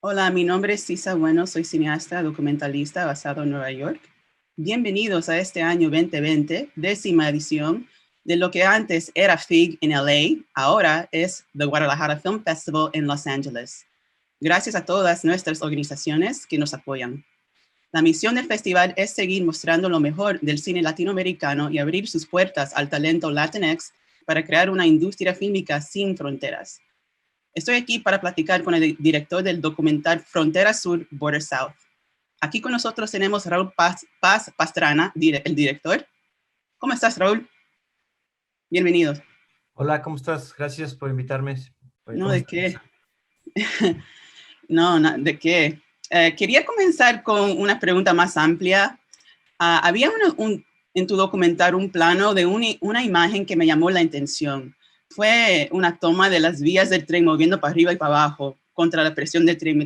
Hola, mi nombre es Cisa Bueno, soy cineasta documentalista basado en Nueva York. Bienvenidos a este año 2020, 10ª edición de lo que antes era FIG en LA, ahora es The Guadalajara Film Festival en Los Ángeles. Gracias a todas nuestras organizaciones que nos apoyan. La misión del festival es seguir mostrando lo mejor del cine latinoamericano y abrir sus puertas al talento Latinx para crear una industria fílmica sin fronteras. Estoy aquí para platicar con el director del documental Frontera Sur, Border South. Aquí con nosotros tenemos Raúl Paz Pastrana, el director. ¿Cómo estás, Raúl? Bienvenidos. Hola, ¿cómo estás? Gracias por invitarme. No, ¿Cómo ¿de estás? qué? No, ¿de qué? Quería comenzar con una pregunta más amplia. Había en tu documental un plano de una imagen que me llamó la atención. Fue una toma de las vías del tren moviendo para arriba y para abajo contra la presión del tren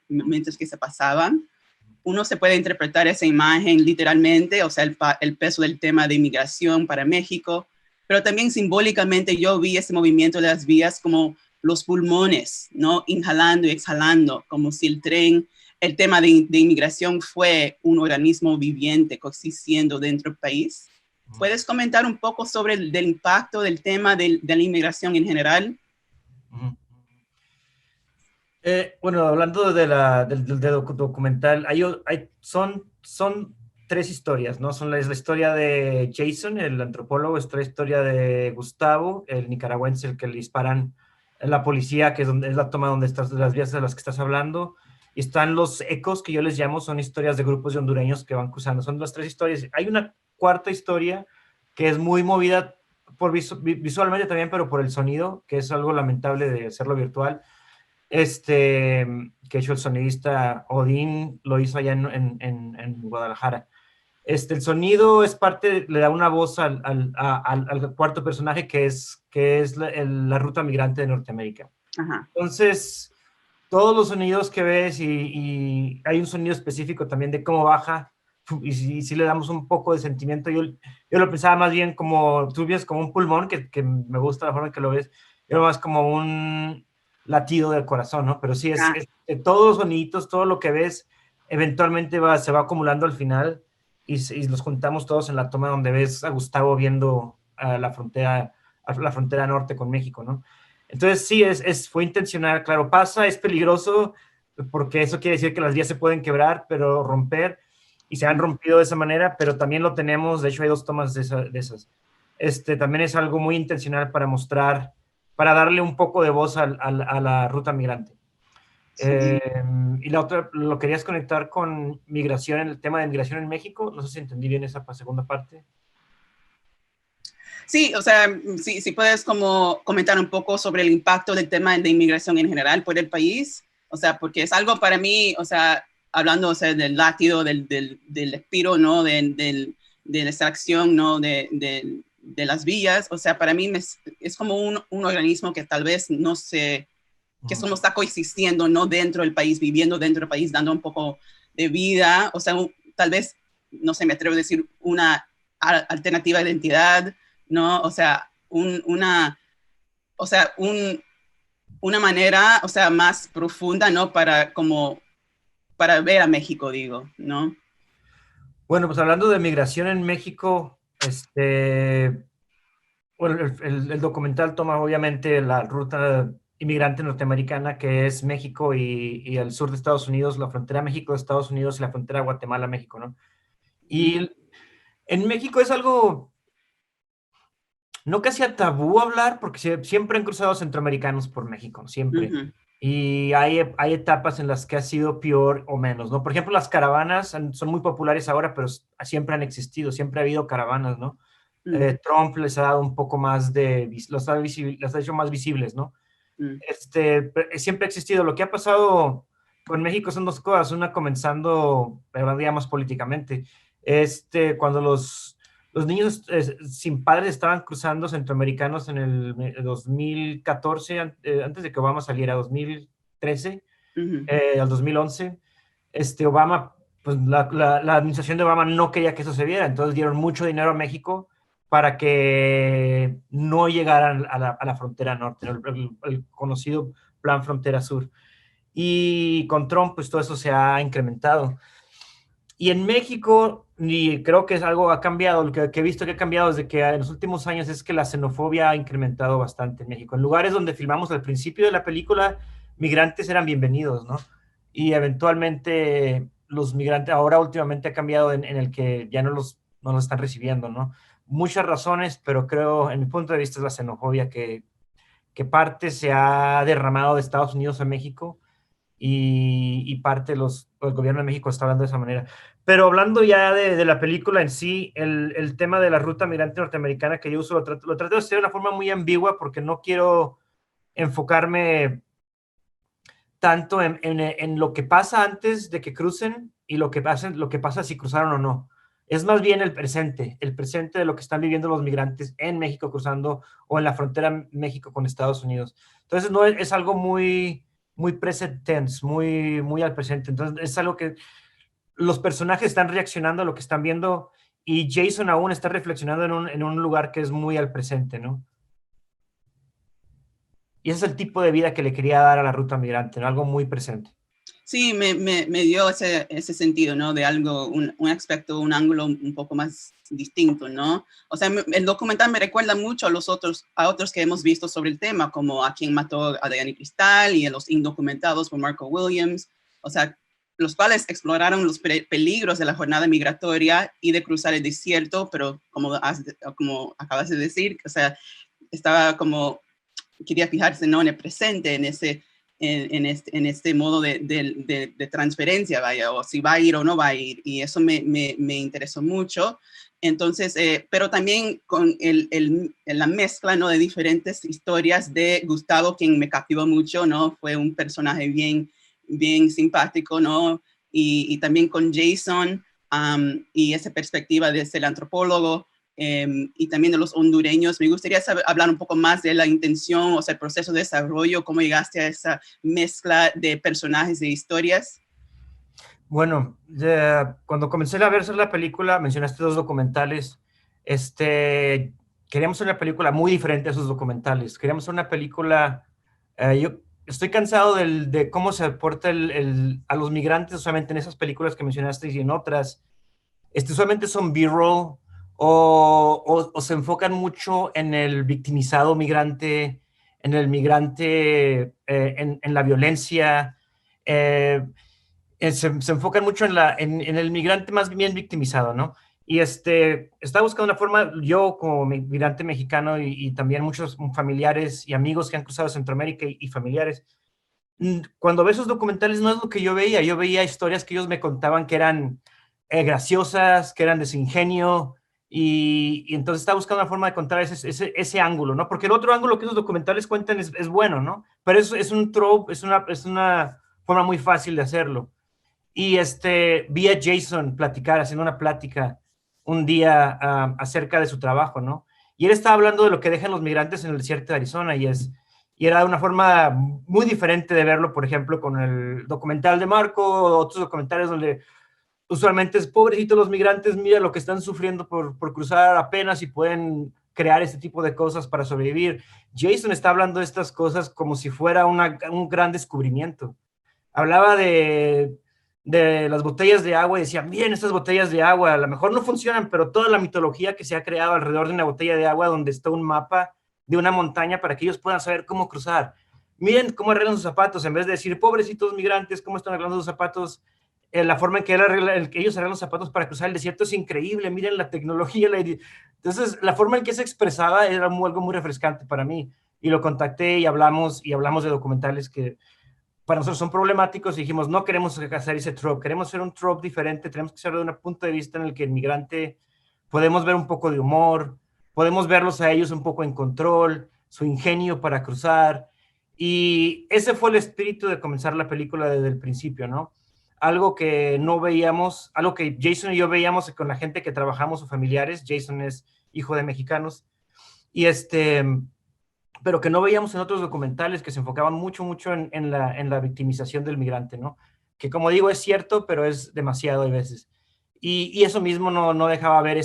mientras que se pasaban. Uno se puede interpretar esa imagen literalmente, o sea, el peso del tema de inmigración para México, pero también simbólicamente yo vi ese movimiento de las vías como los pulmones, ¿no? Inhalando y exhalando, como si el tema de inmigración fue un organismo viviente coexistiendo dentro del país. ¿Puedes comentar un poco sobre el impacto del tema de la inmigración en general? Ujú. Bueno, hablando del documental, son tres historias, ¿no? Es la historia de Jason, el antropólogo, es la historia de Gustavo, el nicaragüense, el que le disparan en la policía, que es la toma donde estás, de las vías de las que estás hablando. Y están los ecos, que yo les llamo, son historias de grupos de hondureños que van cruzando. Son las tres historias. Hay una cuarta historia que es muy movida visualmente también, pero por el sonido, que es algo lamentable de hacerlo virtual, que hecho el sonidista Odín lo hizo allá en Guadalajara. El sonido es parte, le da una voz al cuarto personaje que es la ruta migrante de Norteamérica. Ajá. Entonces, todos los sonidos que ves y hay un sonido específico también de cómo baja, y si le damos un poco de sentimiento, yo lo pensaba más bien como, tú ves como un pulmón, que me gusta la forma en que lo ves, yo más como un latido del corazón, ¿no? Pero sí, Ah, todos los soniditos, todo lo que ves, eventualmente se va acumulando al final y los juntamos todos en la toma donde ves a Gustavo viendo a la frontera norte con México, ¿no? Entonces sí, fue intencional, claro, pasa, es peligroso, porque eso quiere decir que las vías se pueden quebrar, pero romper, y se han rompido de esa manera, pero también lo tenemos, de hecho hay dos tomas de esas. También es algo muy intencional para mostrar, para darle un poco de voz a la ruta migrante. sí. Y la otra, ¿lo querías conectar con migración, el tema de migración en México? No sé si entendí bien esa segunda parte. Sí, o sea, sí puedes como comentar un poco sobre el impacto del tema de inmigración en general por el país, o sea, porque es algo para mí, o sea, hablando, o sea, del latido, del espiro, ¿no? De la extracción, ¿no? De las vías, o sea, para mí es como un organismo que tal vez no sé, que Uh-huh. solo está coexistiendo, ¿no? Dentro del país, viviendo dentro del país, dando un poco de vida, o sea, tal vez, no sé, me atrevo a decir una alternativa de identidad, ¿no? O sea, o sea, una manera, o sea, más profunda, ¿no? Para ver a México, digo, ¿no? Bueno, pues hablando de migración en México, bueno, el documental toma obviamente la ruta inmigrante norteamericana, que es México y el sur de Estados Unidos, la frontera México-Estados Unidos y la frontera Guatemala-México, ¿no? Y en México es algo, no que sea tabú hablar, porque siempre han cruzado centroamericanos por México, siempre. Ujú, Y hay etapas en las que ha sido peor o menos, ¿no? Por ejemplo, las caravanas son muy populares ahora, pero siempre han existido, siempre ha habido caravanas, ¿no? mm, Trump les ha dado un poco más los ha hecho más visibles, ¿no? mm, Siempre ha existido. Lo que ha pasado con México son dos cosas. Una, comenzando, digamos, políticamente. Cuando los niños sin padres estaban cruzando centroamericanos en el 2014, antes de que Obama saliera, 2013, ujú, al 2011, Obama, pues la administración de Obama no quería que eso se viera, entonces dieron mucho dinero a México para que no llegaran a la frontera norte, ¿no? El conocido Plan Frontera Sur. y con Trump, pues todo eso se ha incrementado. Y en México, y creo que es algo ha cambiado, lo que he visto que ha cambiado desde que en los últimos años es que la xenofobia ha incrementado bastante en México. En lugares donde filmamos al principio de la película, migrantes eran bienvenidos, ¿no? Y eventualmente los migrantes, ahora últimamente ha cambiado en el que ya no los están recibiendo, ¿no? Muchas razones, pero creo, en mi punto de vista, es la xenofobia que parte se ha derramado de Estados Unidos a México y parte el gobierno de México está hablando de esa manera. Pero hablando ya de la película en sí, el tema de la ruta migrante norteamericana que yo uso, lo trato de hacer de una forma muy ambigua porque no quiero enfocarme tanto en lo que pasa antes de que crucen y lo que pasa si cruzaron o no. Es más bien el presente de lo que están viviendo los migrantes en México cruzando o en la frontera México con Estados Unidos. Entonces, no es algo muy present tense, muy al presente. Entonces, es algo que los personajes están reaccionando a lo que están viendo y Jason aún está reflexionando en un lugar que es muy al presente, ¿no? Y ese es el tipo de vida que le quería dar a la ruta migrante, ¿no? Algo muy presente. Sí, me dio ese sentido, ¿no? De algo, un aspecto, un ángulo un poco más distinto, ¿no? O sea, el documental me recuerda mucho a otros que hemos visto sobre el tema, como A quien mató a Diana Cristal y a Los indocumentados por Marco Williams, o sea, los cuales exploraron los peligros de la jornada migratoria y de cruzar el desierto, pero como acabas de decir, o sea, estaba como, quería fijarse, ¿no? En el presente, en este modo de transferencia, vaya, o si va a ir o no va a ir, y eso me interesó mucho. Entonces, pero también con la mezcla, ¿no? De diferentes historias de Gustavo, quien me captivó mucho, ¿no? Fue un personaje bien simpático, ¿no? Y también con Jason, y esa perspectiva de ser antropólogo, y también de los hondureños. Me gustaría hablar un poco más de la intención, o sea, el proceso de desarrollo, cómo llegaste a esa mezcla de personajes, de historias. Bueno, cuando comencé a ver la película, mencionaste dos documentales. Queríamos hacer una película muy diferente a esos documentales. Queríamos hacer una película. Yo estoy cansado de cómo se aporta a los migrantes, usualmente en esas películas que mencionaste y en otras. Usualmente son B-roll o se enfocan mucho en el victimizado migrante, en el migrante, en la violencia. Eh, se enfocan mucho en el migrante más bien victimizado, ¿no? Y estaba buscando una forma, yo como migrante mexicano y también muchos familiares y amigos que han cruzado Centroamérica y familiares, cuando veo esos documentales no es lo que yo veía historias que ellos me contaban que eran graciosas, que eran desingenio, y entonces estaba buscando una forma de contar ese ángulo, ¿no? Porque el otro ángulo que esos documentales cuentan es bueno, ¿no? Pero es un trope, es una forma muy fácil de hacerlo. Y vi a Jason platicar, haciendo una plática un día acerca de su trabajo, ¿no? Y él estaba hablando de lo que dejan los migrantes en el desierto de Arizona y era una forma muy diferente de verlo, por ejemplo, con el documental de Marco, otros documentales donde usualmente es pobrecitos los migrantes, mira lo que están sufriendo por cruzar apenas y pueden crear este tipo de cosas para sobrevivir. Jason está hablando de estas cosas como si fuera un gran descubrimiento. Hablaba de las botellas de agua y decía, miren estas botellas de agua, a lo mejor no funcionan, pero toda la mitología que se ha creado alrededor de una botella de agua donde está un mapa de una montaña para que ellos puedan saber cómo cruzar. Miren cómo arreglan sus zapatos, en vez de decir, pobrecitos migrantes, cómo están arreglando sus zapatos. La forma en que ellos arreglan los zapatos para cruzar el desierto es increíble, miren la tecnología. Entonces, la forma en que se expresaba era algo muy refrescante para mí. Y lo contacté y hablamos de documentales que para nosotros son problemáticos y dijimos, no queremos hacer ese trope, queremos hacer un trope diferente, tenemos que hacerlo de un punto de vista en el que el migrante podemos ver un poco de humor, podemos verlos a ellos un poco en control, su ingenio para cruzar, y ese fue el espíritu de comenzar la película desde el principio, ¿no? Algo que no veíamos, algo que Jason y yo veíamos con la gente que trabajamos o familiares. Jason es hijo de mexicanos, y pero que no veíamos en otros documentales que se enfocaban mucho en la victimización del migrante, ¿no? Que como digo, es cierto, pero es demasiado a veces. Y eso mismo no dejaba ver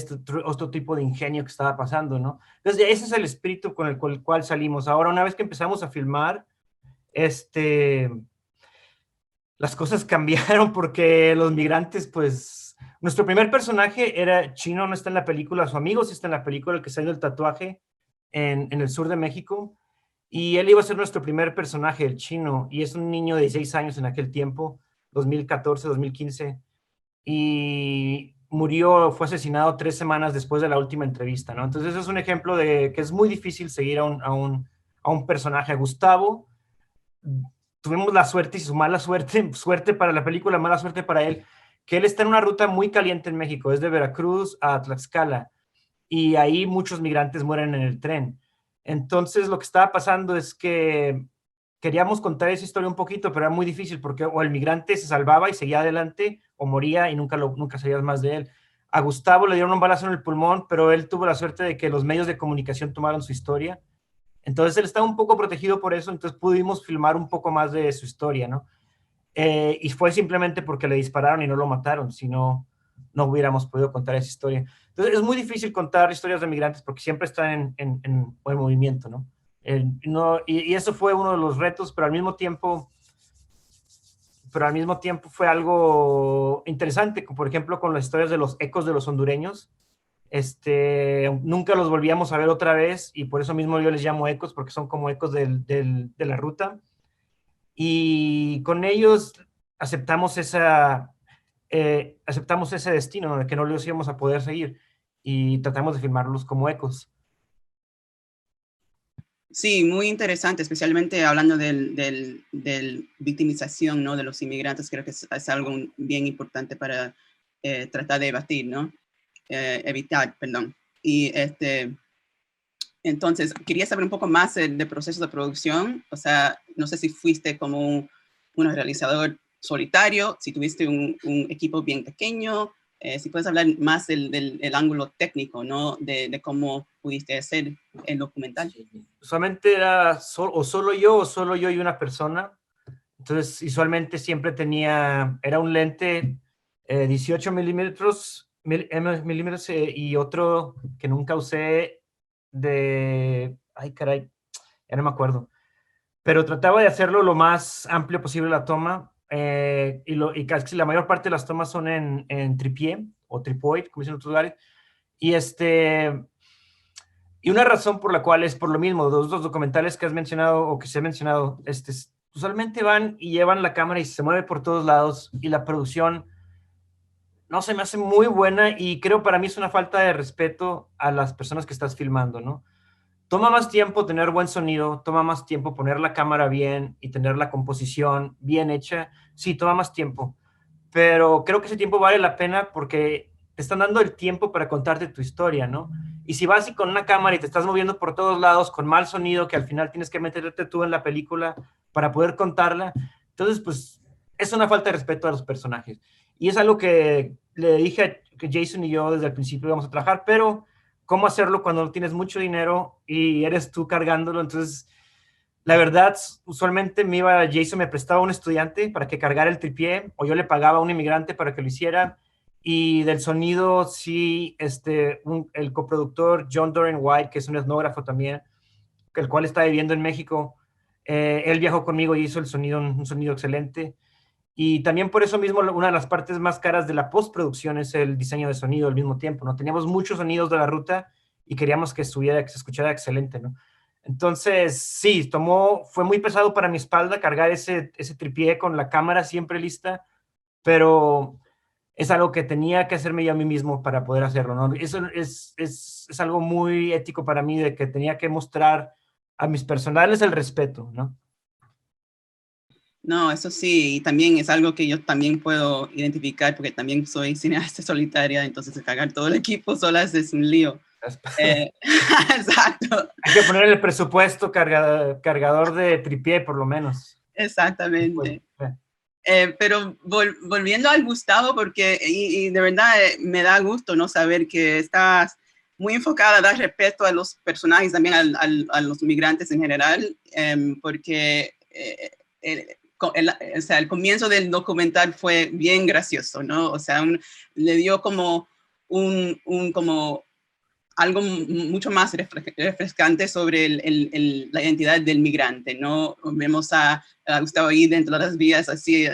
otro tipo de ingenio que estaba pasando, ¿no? Entonces, ese es el espíritu con el cual salimos. Ahora, una vez que empezamos a filmar, las cosas cambiaron porque los migrantes, pues, nuestro primer personaje era chino, no está en la película, su amigo sí está en la película, el que se ha ido el tatuaje en el sur de México, y él iba a ser nuestro primer personaje, el chino, y es un niño de 16 años en aquel tiempo, 2014, 2015, y murió, fue asesinado 3 semanas después de la última entrevista, ¿no? Entonces, es un ejemplo de que es muy difícil seguir a un personaje. A Gustavo, tuvimos la suerte y su mala suerte, suerte para la película, mala suerte para él, que él está en una ruta muy caliente en México, es de Veracruz a Tlaxcala, y ahí muchos migrantes mueren en el tren. Entonces, lo que estaba pasando es que queríamos contar esa historia un poquito, pero era muy difícil porque o el migrante se salvaba y seguía adelante, o moría y nunca sabías más de él. A Gustavo le dieron un balazo en el pulmón, pero él tuvo la suerte de que los medios de comunicación tomaron su historia. Entonces él estaba un poco protegido por eso, entonces pudimos filmar un poco más de su historia, ¿no? Y fue simplemente porque le dispararon y no lo mataron, si no, no hubiéramos podido contar esa historia. Entonces es muy difícil contar historias de migrantes porque siempre están en movimiento, ¿no? Y eso fue uno de los retos, pero al mismo tiempo fue algo interesante, por ejemplo, con las historias de los ecos de los hondureños. Nunca los volvíamos a ver otra vez y por eso mismo yo les llamo ecos, porque son como ecos de la ruta. Y con ellos aceptamos aceptamos ese destino, ¿no? De que no los íbamos a poder seguir y tratamos de filmarlos como ecos. Sí, muy interesante, especialmente hablando del victimización, ¿no? De los inmigrantes. Creo que es algo bien importante para tratar de evitar, ¿no? Evitar, perdón. Y entonces, quería saber un poco más del proceso de producción. O sea, no sé si fuiste como un realizador solitario, si tuviste un equipo bien pequeño, si puedes hablar más del ángulo técnico, ¿no? De cómo pudiste hacer el documental. Sí. Usualmente era o solo yo y una persona. Entonces, usualmente siempre era un lente 18 milímetros, y otro que nunca usé ay caray, ya no me acuerdo. Pero trataba de hacerlo lo más amplio posible la toma, y casi la mayor parte de las tomas son en tripié o tripoid, como dicen en otros lugares. Y una razón por la cual es por lo mismo, los dos documentales que has mencionado o que se ha mencionado, usualmente van y llevan la cámara y se mueve por todos lados y la producción no se me hace muy buena y creo para mí es una falta de respeto a las personas que estás filmando, ¿no? Toma más tiempo tener buen sonido, toma más tiempo poner la cámara bien y tener la composición bien hecha. Sí, toma más tiempo, pero creo que ese tiempo vale la pena porque te están dando el tiempo para contarte tu historia, ¿no? Y si vas y con una cámara y te estás moviendo por todos lados con mal sonido, que al final tienes que meterte tú en la película para poder contarla, entonces pues es una falta de respeto a los personajes. Y es algo que le dije que Jason y yo desde el principio íbamos a trabajar, pero ¿cómo hacerlo cuando no tienes mucho dinero y eres tú cargándolo? Entonces, la verdad, usualmente Jason me prestaba un estudiante para que cargara el tripié, o yo le pagaba a un inmigrante para que lo hiciera. Y del sonido, sí, el coproductor John Doran White, que es un etnógrafo también, el cual está viviendo en México, él viajó conmigo y hizo el sonido, un sonido excelente. Y también por eso mismo, una de las partes más caras de la postproducción es el diseño de sonido al mismo tiempo, ¿no? Teníamos muchos sonidos de la ruta y queríamos que se escuchara excelente, ¿no? Entonces, sí, fue muy pesado para mi espalda cargar ese tripié con la cámara siempre lista, pero es algo que tenía que hacerme yo a mí mismo para poder hacerlo, ¿no? Eso es algo muy ético para mí, de que tenía que mostrar a mis personales el respeto, ¿no? No, eso sí, y también es algo que yo también puedo identificar porque también soy cineasta solitaria, entonces cargar todo el equipo solas es un lío. Exacto. Hay que poner el presupuesto cargador de tripié, por lo menos. Exactamente. Pero volviendo al Gustavo, porque y de verdad me da gusto, ¿no? Saber que estás muy enfocada a dar respeto a los personajes, también a los migrantes en general, porque o sea, el comienzo del documental fue bien gracioso, ¿no? O sea, le dio como como algo mucho más refrescante sobre la identidad del migrante, ¿no? Vemos a Gustavo ahí dentro de las vías así,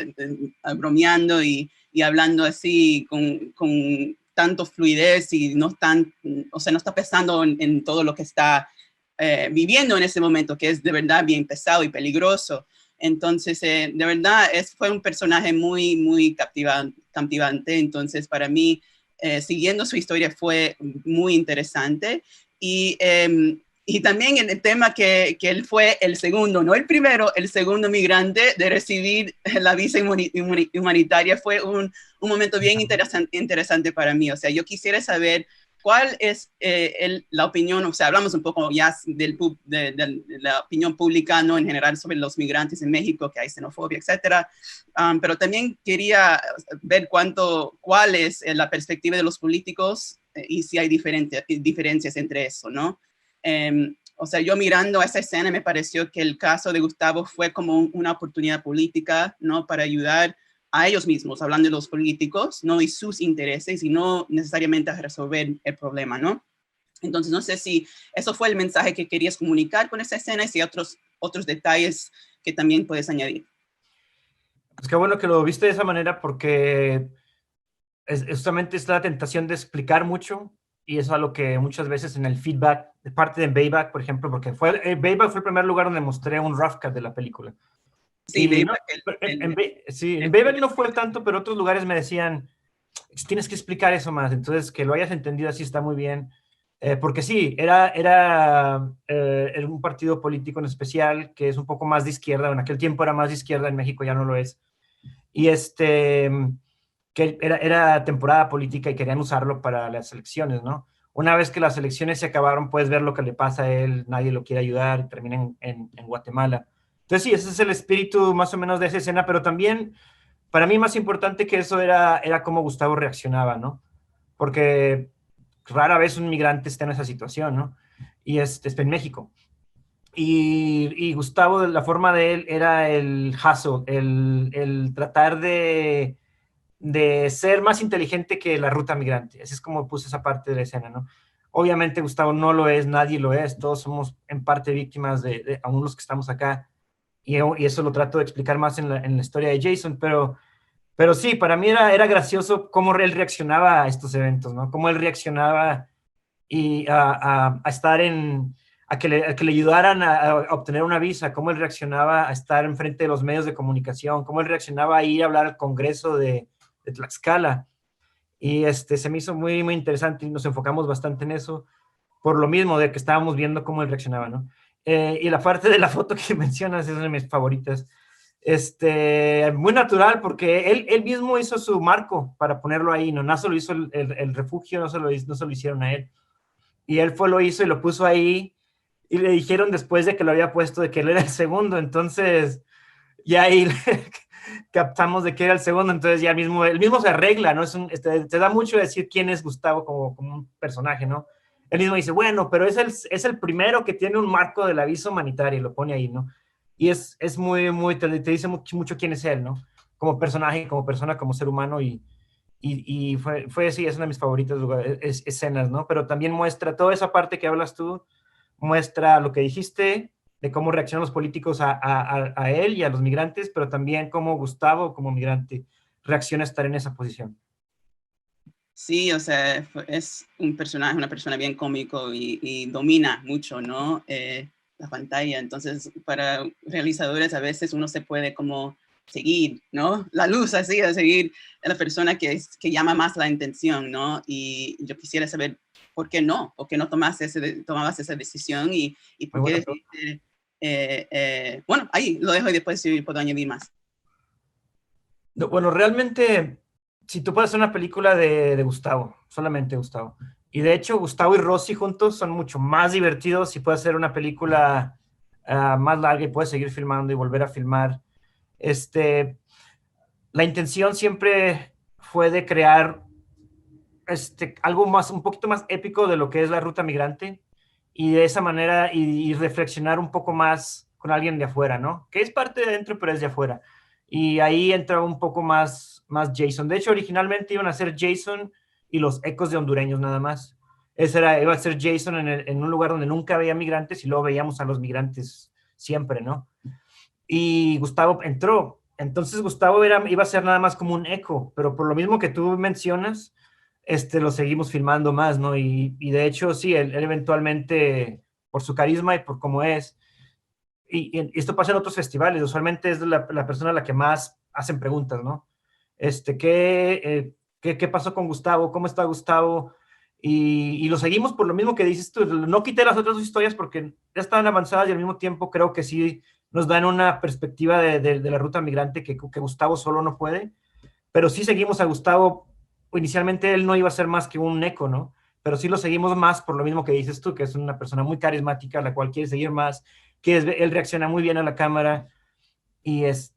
bromeando y hablando así con tanto fluidez y no tan, o sea, no está pensando en todo lo que está viviendo en ese momento, que es de verdad bien pesado y peligroso. Entonces, de verdad, fue un personaje muy, muy captivante. Entonces, para mí, siguiendo su historia fue muy interesante. Y también en el tema que él fue el segundo, no el primero, el segundo migrante de recibir la visa humanitaria fue un momento bien interesante para mí. O sea, yo quisiera saber cuál es la opinión, o sea, hablamos un poco ya de la opinión pública, ¿no? En general sobre los migrantes en México, que hay xenofobia, etcétera. Pero también quería ver cuál es la perspectiva de los políticos y si hay diferencias entre eso, ¿no? O sea, yo mirando esa escena me pareció que el caso de Gustavo fue como una oportunidad política, ¿no? Para ayudar a ellos mismos, hablando de los políticos, ¿no? Y sus intereses y no necesariamente a resolver el problema, ¿no? Entonces, no sé si eso fue el mensaje que querías comunicar con esa escena y si hay otros detalles que también puedes añadir. Pues qué bueno que lo viste de esa manera porque justamente es la tentación de explicar mucho y eso es algo que muchas veces en el feedback, de parte de Bayback, por ejemplo, porque Bayback fue el primer lugar donde mostré un rough cut de la película. Sí, Y no, en Bayback no fue tanto, pero otros lugares me decían, tienes que explicar eso más, entonces que lo hayas entendido así está muy bien. Porque sí, era un partido político en especial que es un poco más de izquierda, en aquel tiempo era más de izquierda, en México ya no lo es. Y que era temporada política y querían usarlo para las elecciones, ¿no? Una vez que las elecciones se acabaron, puedes ver lo que le pasa a él, nadie lo quiere ayudar, y termina en Guatemala. Entonces sí, ese es el espíritu más o menos de esa escena, pero también para mí más importante que eso era cómo Gustavo reaccionaba, ¿no? Porque rara vez un migrante está en esa situación, ¿no? Y está en México. Y Gustavo, la forma de él era el hustle, el tratar de ser más inteligente que la ruta migrante. Así es como puse esa parte de la escena, ¿no? Obviamente Gustavo no lo es, nadie lo es, todos somos en parte víctimas aún los que estamos acá, y eso lo trato de explicar más en la historia de Jason, pero sí, para mí era gracioso cómo él reaccionaba a estos eventos, ¿no? Cómo él reaccionaba y a estar a que le ayudaran a obtener una visa, cómo él reaccionaba a estar enfrente de los medios de comunicación, cómo él reaccionaba a ir a hablar al Congreso de Tlaxcala. Y se me hizo muy, muy interesante y nos enfocamos bastante en eso, por lo mismo de que estábamos viendo cómo él reaccionaba, ¿no? Y la parte de la foto que mencionas es una de mis favoritas. Muy natural porque él mismo hizo su marco para ponerlo ahí, ¿no? Nazo lo hizo el refugio, no se lo hicieron a él. Y él lo hizo y lo puso ahí y le dijeron después de que lo había puesto de que él era el segundo, entonces ya ahí captamos de que era el segundo, entonces ya él mismo se arregla, ¿no? Te da mucho decir quién es Gustavo como un personaje, ¿no? Él mismo dice, bueno, pero es el primero que tiene un marco de la visa humanitaria y lo pone ahí, ¿no? Y es muy, muy, te dice mucho, mucho quién es él, ¿no? Como personaje, como persona, como ser humano y fue sí, es una de mis favoritas escenas, ¿no? Pero también muestra toda esa parte que hablas tú, muestra lo que dijiste, de cómo reaccionan los políticos a él y a los migrantes, pero también cómo Gustavo, como migrante, reacciona a estar en esa posición. Sí, o sea, es un personaje, una persona bien cómico y domina mucho, ¿no? La pantalla. Entonces, para realizadores a veces uno se puede como seguir, ¿no? La luz así, a seguir a la persona que llama más la atención, ¿no? Y yo quisiera saber por qué no tomabas esa decisión y por qué decidiste, bueno, ahí lo dejo y después sí puedo añadir más. Bueno, realmente, si tú puedes hacer una película de Gustavo, solamente Gustavo, y de hecho Gustavo y Rosy juntos son mucho más divertidos si puedes hacer una película más larga y puedes seguir filmando y volver a filmar. La intención siempre fue de crear algo más, un poquito más épico de lo que es la ruta migrante y de esa manera y reflexionar un poco más con alguien de afuera, ¿no? Que es parte de adentro, pero es de afuera. Y ahí entra un poco más Jason. De hecho, originalmente iban a ser Jason y los ecos de hondureños nada más. Iba a ser Jason en un lugar donde nunca había migrantes y luego veíamos a los migrantes siempre, ¿no? Y Gustavo entró. Entonces Gustavo iba a ser nada más como un eco, pero por lo mismo que tú mencionas, lo seguimos filmando más, ¿no? Y de hecho, sí, él eventualmente, por su carisma y por cómo es, y esto pasa en otros festivales, usualmente es la persona a la que más hacen preguntas, ¿no? ¿Qué pasó con Gustavo? ¿Cómo está Gustavo? Y lo seguimos por lo mismo que dices tú. No quité las otras dos historias porque ya estaban avanzadas y al mismo tiempo creo que sí nos dan una perspectiva de la ruta migrante que Gustavo solo no puede, pero sí seguimos a Gustavo. Inicialmente él no iba a ser más que un eco, ¿no? Pero sí lo seguimos más por lo mismo que dices tú, que es una persona muy carismática, a la cual quiere seguir más, él reacciona muy bien a la cámara y es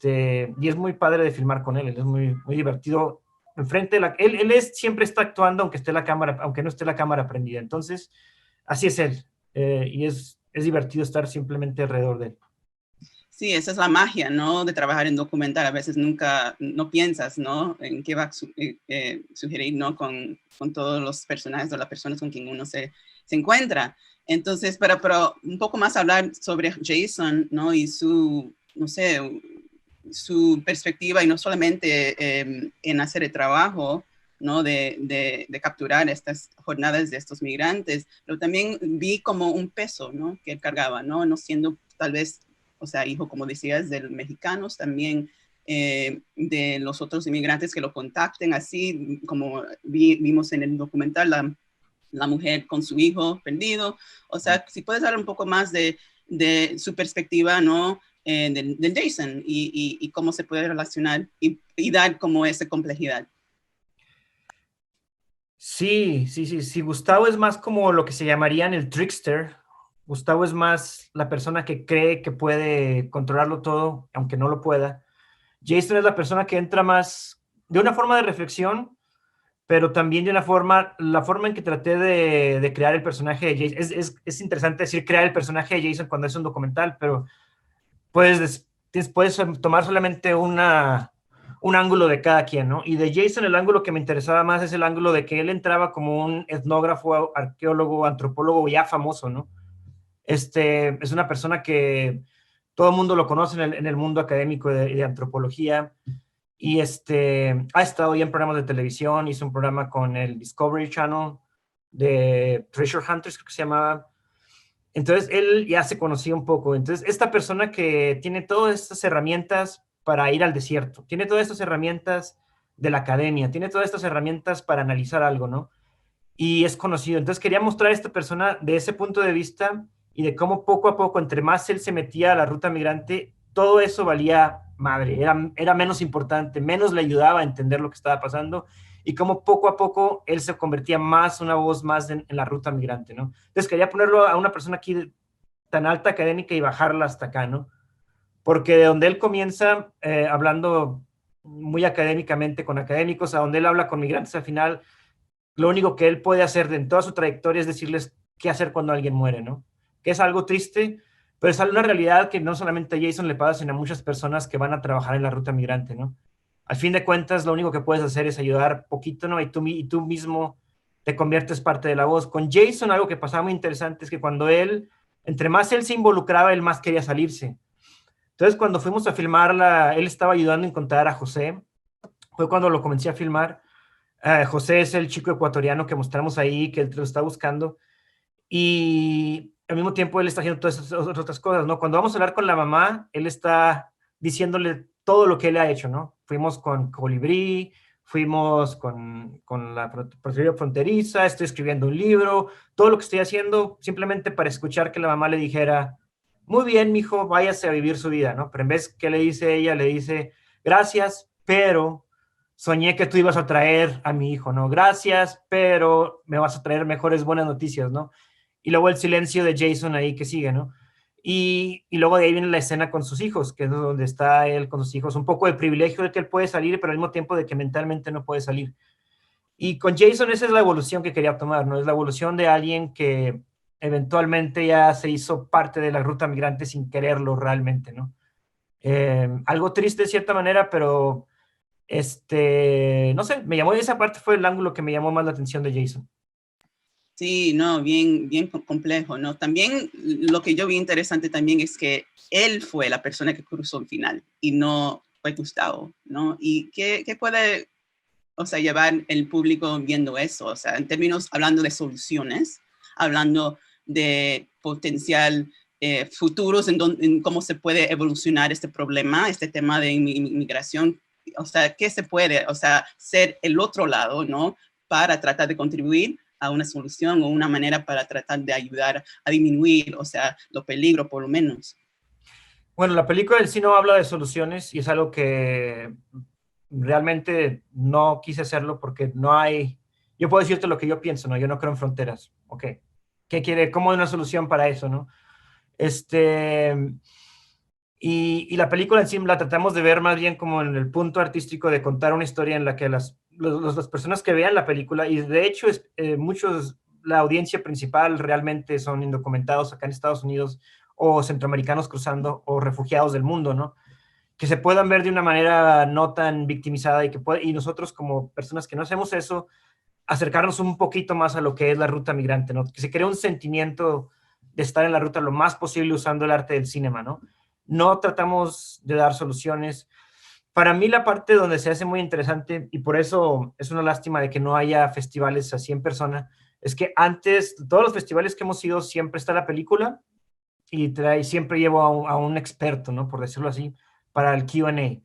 muy padre de filmar con él es muy, muy divertido. Enfrente él siempre está actuando aunque no esté la cámara prendida, entonces así es él, y es divertido estar simplemente alrededor de él. Sí, esa es la magia, ¿no? De trabajar en documental. A veces no piensas, ¿no? En qué va a sugerir, ¿no? Con todos los personajes o las personas con quien uno se encuentra. Entonces, pero un poco más hablar sobre Jason, ¿no? Y no sé, su perspectiva, y no solamente en hacer el trabajo, ¿no? De capturar estas jornadas de estos migrantes, pero también vi como un peso, ¿no? Que él cargaba, ¿no? No siendo tal vez, o sea, hijo, como decías, de los mexicanos, también de los otros inmigrantes que lo contacten, así como vimos en el documental, la mujer con su hijo perdido. O sea, si puedes hablar un poco más de su perspectiva, ¿no? Del Jason y cómo se puede relacionar y dar como esa complejidad. Sí. Gustavo es más como lo que se llamarían el trickster. Gustavo es más la persona que cree que puede controlarlo todo, aunque no lo pueda. Jason es la persona que entra más de una forma de reflexión, pero también de la forma en que traté de crear el personaje de Jason. Es interesante decir crear el personaje de Jason cuando es un documental, pero puedes tomar solamente un ángulo de cada quien, ¿no? Y de Jason el ángulo que me interesaba más es el ángulo de que él entraba como un etnógrafo, arqueólogo, antropólogo ya famoso, ¿no? Es una persona que todo el mundo lo conoce en el mundo académico de antropología, y ha estado ya en programas de televisión. Hizo un programa con el Discovery Channel de Treasure Hunters, creo que se llamaba. Entonces él ya se conocía un poco. Entonces esta persona que tiene todas estas herramientas para ir al desierto, tiene todas estas herramientas de la academia, tiene todas estas herramientas para analizar algo, ¿no? Y es conocido. Entonces quería mostrar a esta persona de ese punto de vista y de cómo poco a poco, entre más él se metía a la ruta migrante, todo eso valía madre, era menos importante, menos le ayudaba a entender lo que estaba pasando, y cómo poco a poco él se convertía más una voz más en la ruta migrante, ¿no? Entonces quería ponerlo a una persona aquí tan alta académica y bajarla hasta acá, ¿no? Porque de donde él comienza hablando muy académicamente con académicos, a donde él habla con migrantes, al final lo único que él puede hacer en toda su trayectoria es decirles qué hacer cuando alguien muere, ¿no? Que es algo triste, pero es una realidad que no solamente a Jason le pasa, sino a muchas personas que van a trabajar en la ruta migrante, ¿no? Al fin de cuentas, lo único que puedes hacer es ayudar poquito, ¿no? Y tú mismo te conviertes parte de la voz. Con Jason, algo que pasaba muy interesante es que entre más él se involucraba, él más quería salirse. Entonces, cuando fuimos a filmarla, él estaba ayudando a encontrar a José. Fue cuando lo comencé a filmar. José es el chico ecuatoriano que mostramos ahí, que él lo está buscando. Y al mismo tiempo él está haciendo todas esas otras cosas, ¿no? Cuando vamos a hablar con la mamá, él está diciéndole todo lo que él ha hecho, ¿no? Fuimos con Colibrí, fuimos con la Patrulla Fronteriza, estoy escribiendo un libro, todo lo que estoy haciendo simplemente para escuchar que la mamá le dijera, muy bien, mijo, váyase a vivir su vida, ¿no? Pero en vez que le dice ella, le dice, gracias, pero soñé que tú ibas a traer a mi hijo, ¿no? Gracias, pero me vas a traer mejores buenas noticias, ¿no? Y luego el silencio de Jason ahí que sigue, ¿no? Y luego de ahí viene la escena con sus hijos, que es donde está él con sus hijos, un poco de privilegio de que él puede salir, pero al mismo tiempo de que mentalmente no puede salir. Y con Jason esa es la evolución que quería tomar, ¿no? Es la evolución de alguien que eventualmente ya se hizo parte de la ruta migrante sin quererlo realmente, ¿no? Algo triste de cierta manera, pero no sé, esa parte fue el ángulo que me llamó más la atención de Jason. Sí, no, bien, bien complejo, ¿no? También lo que yo vi interesante también es que él fue la persona que cruzó el final y no fue Gustavo, ¿no? ¿Y qué puede, o sea, llevar el público viendo eso? O sea, en términos, hablando de soluciones, hablando de potencial futuros en cómo se puede evolucionar este problema, este tema de inmigración, o sea, ¿qué se puede, o sea, ser el otro lado, ¿no? Para tratar de contribuir a una solución o una manera para tratar de ayudar a disminuir, o sea, los peligros por lo menos. Bueno, la película del sí no habla de soluciones y es algo que realmente no quise hacerlo porque no hay, yo puedo decirte lo que yo pienso, ¿no? Yo no creo en fronteras, ¿ok? ¿Qué quiere? ¿Cómo hay una solución para eso, no? Este, y la película en sí la tratamos de ver más bien como en el punto artístico de contar una historia en la que las personas que vean la película, y de hecho muchos, la audiencia principal realmente son indocumentados acá en Estados Unidos o centroamericanos cruzando o refugiados del mundo, ¿no? Que se puedan ver de una manera no tan victimizada y nosotros como personas que no hacemos eso, acercarnos un poquito más a lo que es la ruta migrante, ¿no? Que se cree un sentimiento de estar en la ruta lo más posible usando el arte del cinema, ¿no? No tratamos de dar soluciones. Para mí la parte donde se hace muy interesante, y por eso es una lástima de que no haya festivales así en persona, es que antes, todos los festivales que hemos ido, siempre está la película y siempre llevo a un experto, ¿no? Por decirlo así, para el Q&A.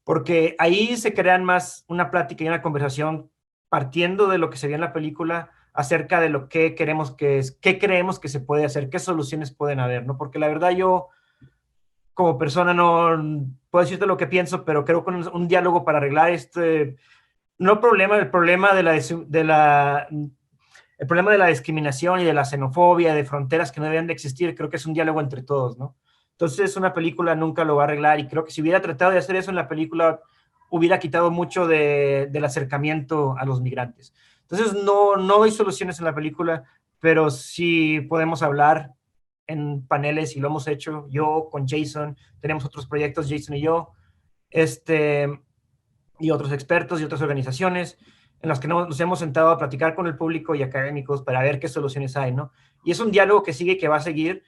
Porque ahí se crean más una plática y una conversación partiendo de lo que se vio en la película acerca de lo que qué creemos que se puede hacer, qué soluciones pueden haber, ¿no? Porque la verdad yo como persona no puedo decirte lo que pienso, pero creo que un diálogo para arreglar no problema, el problema el problema de la discriminación y de la xenofobia, de fronteras que no deben de existir, creo que es un diálogo entre todos, ¿no? Entonces una película nunca lo va a arreglar y creo que si hubiera tratado de hacer eso en la película, hubiera quitado mucho del acercamiento a los migrantes. Entonces no hay soluciones en la película, pero sí podemos hablar en paneles y lo hemos hecho. Yo con Jason, tenemos otros proyectos, Jason y yo, y otros expertos y otras organizaciones en las que nos hemos sentado a platicar con el público y académicos para ver qué soluciones hay, ¿no? Y es un diálogo que sigue y que va a seguir.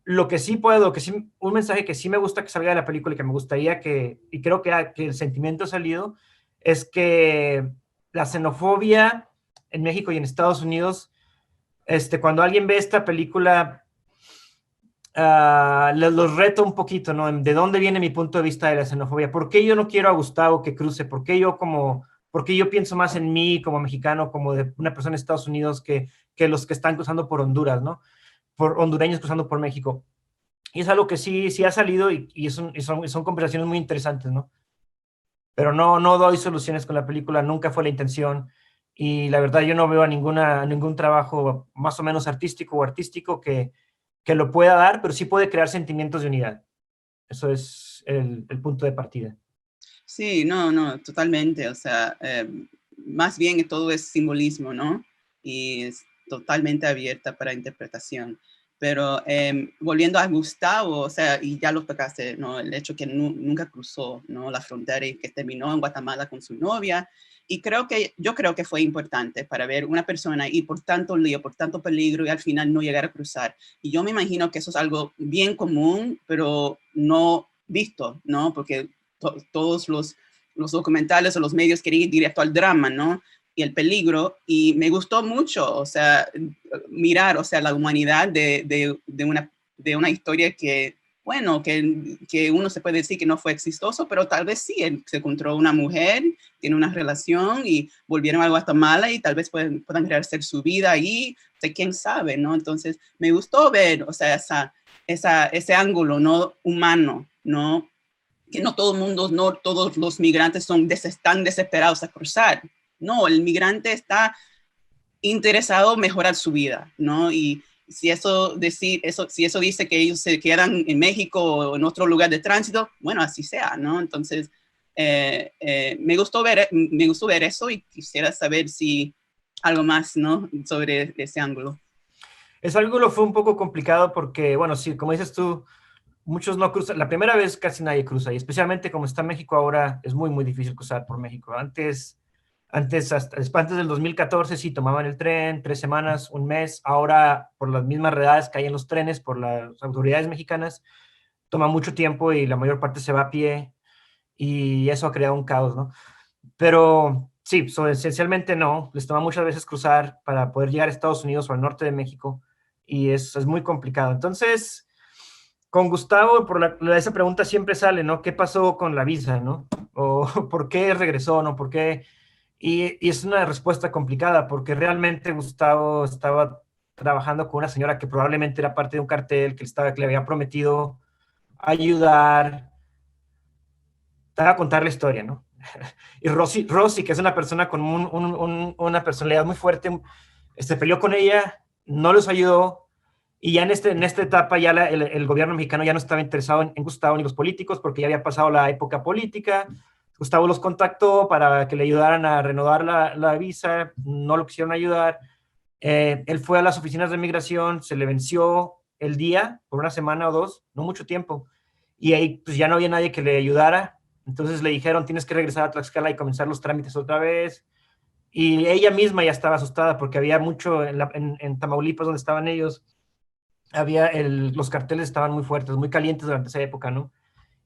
Lo que sí puedo, un mensaje que sí me gusta que salga de la película y que me gustaría y creo que el sentimiento ha salido, es que la xenofobia en México y en Estados Unidos, cuando alguien ve esta película, los reto un poquito, ¿no? ¿De dónde viene mi punto de vista de la xenofobia? ¿Por qué yo no quiero a Gustavo que cruce? ¿Por qué yo pienso más en mí como mexicano, como de una persona de Estados Unidos que los que están cruzando por Honduras, ¿no? Por hondureños cruzando por México. Y es algo que sí ha salido y son conversaciones muy interesantes, ¿no? Pero no doy soluciones con la película, nunca fue la intención. Y la verdad yo no veo ningún trabajo más o menos artístico que lo pueda dar, pero sí puede crear sentimientos de unidad. Eso es el punto de partida. Sí, no, totalmente. O sea, más bien todo es simbolismo, ¿no? Y es totalmente abierta para interpretación. Pero volviendo a Gustavo, o sea, y ya lo tocaste, ¿no? El hecho que nunca cruzó, ¿no? La frontera y que terminó en Guatemala con su novia. Y yo creo que fue importante para ver una persona ir por tanto lío, por tanto peligro y al final no llegar a cruzar. Y yo me imagino que eso es algo bien común, pero no visto, ¿no? Porque todos los documentales o los medios querían ir directo al drama, ¿no? Y el peligro, y me gustó mucho, o sea, mirar, o sea, la humanidad de una historia que, bueno, que uno se puede decir que no fue exitoso, pero tal vez sí, él se encontró una mujer, tiene una relación y volvieron a Guatemala y tal vez puedan rehacer su vida ahí, o sea, quién sabe, ¿no? Entonces, me gustó ver, o sea, ese ángulo, ¿no? Humano, ¿no? Que no todo el mundo, no todos los migrantes están desesperados a cruzar. No, el migrante está interesado en mejorar su vida, ¿no? Y si si eso dice que ellos se quedan en México o en otro lugar de tránsito, bueno, así sea, ¿no? Entonces, me gustó ver eso y quisiera saber si algo más, ¿no? Sobre ese ángulo. Ese ángulo fue un poco complicado porque, bueno, sí, como dices tú, muchos no cruzan. La primera vez casi nadie cruza y especialmente como está México ahora, es muy, muy difícil cruzar por México. Antes Antes del 2014 sí tomaban el tren 3 semanas, un mes. Ahora, por las mismas redades que hay en los trenes, por las autoridades mexicanas, toma mucho tiempo y la mayor parte se va a pie y eso ha creado un caos, ¿no? Pero sí, esencialmente no. Les toma muchas veces cruzar para poder llegar a Estados Unidos o al norte de México y es muy complicado. Entonces, con Gustavo, esa pregunta siempre sale, ¿no? ¿Qué pasó con la visa, no? O ¿por qué regresó, no? ¿Por qué? Y es una respuesta complicada porque realmente Gustavo estaba trabajando con una señora que probablemente era parte de un cartel que le había prometido ayudar. Te voy a contar la historia, ¿no? Y Rosy, que es una persona con una personalidad muy fuerte, se peleó con ella, no los ayudó, y ya en esta etapa ya el gobierno mexicano ya no estaba interesado en Gustavo ni los políticos, porque ya había pasado la época política. Gustavo los contactó para que le ayudaran a renovar la visa, no lo quisieron ayudar. Él fue a las oficinas de migración, se le venció el día por una semana o dos, no mucho tiempo, y ahí pues ya no había nadie que le ayudara. Entonces le dijeron, tienes que regresar a Tlaxcala y comenzar los trámites otra vez. Y ella misma ya estaba asustada porque había mucho en Tamaulipas, donde estaban ellos, los carteles estaban muy fuertes, muy calientes durante esa época, ¿no?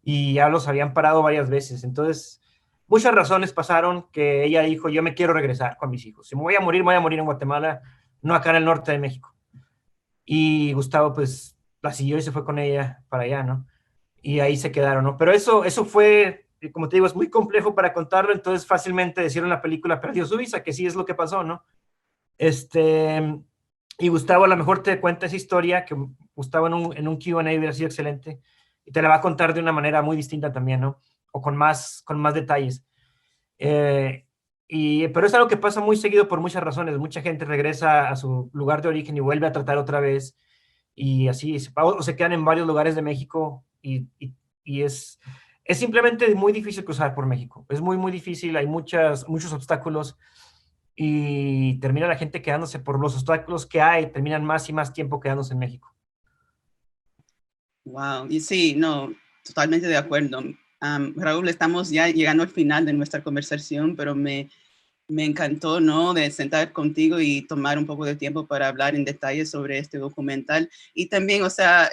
Y ya los habían parado varias veces. Entonces, muchas razones pasaron que ella dijo, yo me quiero regresar con mis hijos. Si me voy a morir en Guatemala, no acá en el norte de México. Y Gustavo, pues, la siguió y se fue con ella para allá, ¿no? Y ahí se quedaron, ¿no? Pero eso fue, como te digo, es muy complejo para contarlo, entonces fácilmente decir en la película perdió su visa, que sí es lo que pasó, ¿no? Y Gustavo a lo mejor te cuenta esa historia, que Gustavo en un Q&A hubiera sido excelente, y te la va a contar de una manera muy distinta también, ¿no? O con más detalles. Pero es algo que pasa muy seguido por muchas razones. Mucha gente regresa a su lugar de origen y vuelve a tratar otra vez, y así, o se quedan en varios lugares de México, y es simplemente muy difícil cruzar por México. Es muy, muy difícil, hay muchos obstáculos, y termina la gente quedándose por los obstáculos que hay, terminan más y más tiempo quedándose en México. Wow, y sí, no, totalmente de acuerdo. Raúl, estamos ya llegando al final de nuestra conversación, pero me encantó, ¿no? De sentar contigo y tomar un poco de tiempo para hablar en detalle sobre este documental. Y también, o sea,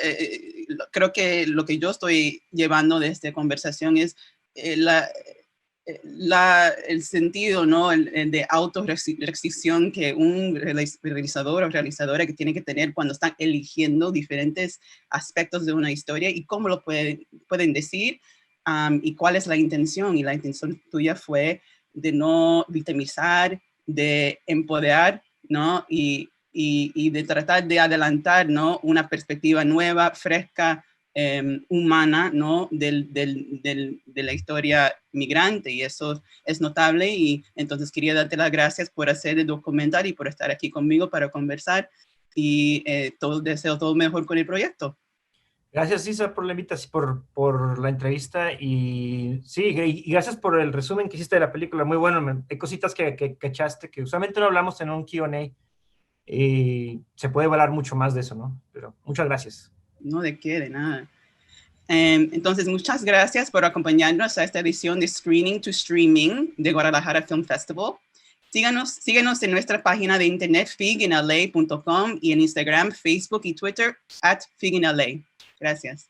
creo que lo que yo estoy llevando de esta conversación es el sentido, ¿no? El de autorrestricción que un realizador o realizadora que tiene que tener cuando están eligiendo diferentes aspectos de una historia y cómo lo pueden decir, y cuál es la intención. Y la intención tuya fue de no victimizar, de empoderar, ¿no? Y de tratar de adelantar, ¿no? Una perspectiva nueva, fresca, humana, ¿no? De la historia migrante, y eso es notable. Y entonces quería darte las gracias por hacer el documental y por estar aquí conmigo para conversar, y deseo todo mejor con el proyecto. Gracias, Isa, por la invitación, por la entrevista, y sí, y gracias por el resumen que hiciste de la película, muy bueno. Hay cositas que cachaste que usualmente no hablamos en un Q&A, y se puede hablar mucho más de eso, ¿no? Pero muchas gracias. No, de qué, de nada. Entonces, muchas gracias por acompañarnos a esta edición de Screening to Streaming de Guadalajara Film Festival. Síganos en nuestra página de internet figinla.com y en Instagram, Facebook y Twitter @figinla. Gracias.